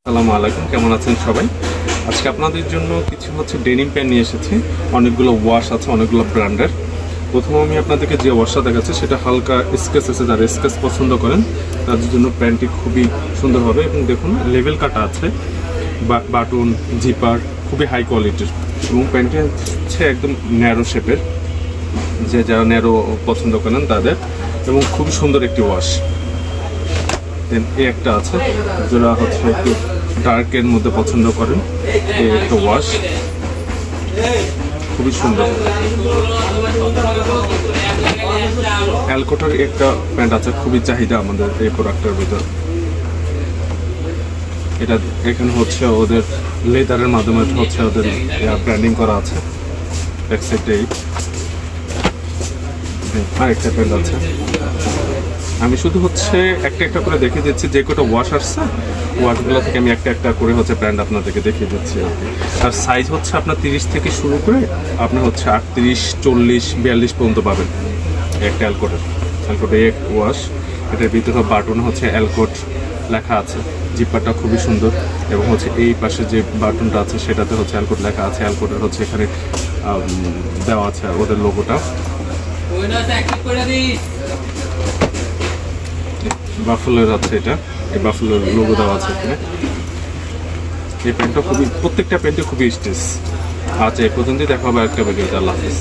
আসসালামু আলাইকুম, কেমন আছেন সবাই? আজকে আপনাদের জন্য কিছু ডেনিম প্যান্ট নিয়ে এসেছি। অনেকগুলো ওয়াশ আছে, অনেকগুলো ব্র্যান্ডের। প্রথমে আমি আপনাদেরকে যে ওয়াশটা দেখাচ্ছি সেটা হালকা স্কেচ আছে, যারা স্কেচ পছন্দ করেন তাদের জন্য প্যান্টটি খুবই সুন্দর হবে। এবং দেখুন লেভেল কাটা আছে, বাটন জিপার খুবই হাই কোয়ালিটির, এবং প্যান্টটি হচ্ছে একদম ন্যারো শেপের, যারা ন্যারো পছন্দ করেন তাদের, এবং খুবই সুন্দর একটি ওয়াশ। দেন এই একটা আছে, যারা একটু ডার্কের মধ্যে পছন্দ করেন, এই একটা ওয়াশ খুবই সুন্দর। অ্যালকোটার একটা প্যান্ট আছে, খুবই চাহিদা আমাদের এই প্রোডাক্টের ভিতর। এটা এখানে ওদের লেদারের মাধ্যমে ওদের ব্র্যান্ডিং করা আছে। এক সাইডে আরেকটা প্যান্ট আছে। আমি শুধু একটা একটা করে দেখিয়ে দিচ্ছি, যে কটা ওয়াশ আসছে ওয়াশগুলো থেকে আমি একটা একটা করে প্যান্ট আপনাদেরকে দেখিয়ে দিচ্ছি আর কি। আর সাইজ আপনার 30 থেকে শুরু করে আপনার 38, 40, 42 পর্যন্ত পাবেন একটা অ্যালকোটের এক ওয়াশ। এটার ভিতরে বাটন অ্যালকোট লেখা আছে, জিপারটা খুবই সুন্দর, এবং এই পাশে যে বাটনটা আছে সেটাতে অ্যালকোট লেখা আছে। অ্যালকোটের এখানে দেওয়া আছে ওদের লোগোটা। বাফেলোর আছে, এটা এই বাফেলোর লোগো দেওয়া আছে এখানে। এই প্যান্টটা প্রত্যেকটা প্যান্টে খুবই স্টেজ আছে। এই পর্যন্তই দেখা হবে একটা ভিডিওতে। আল্লাহ হাফেজ।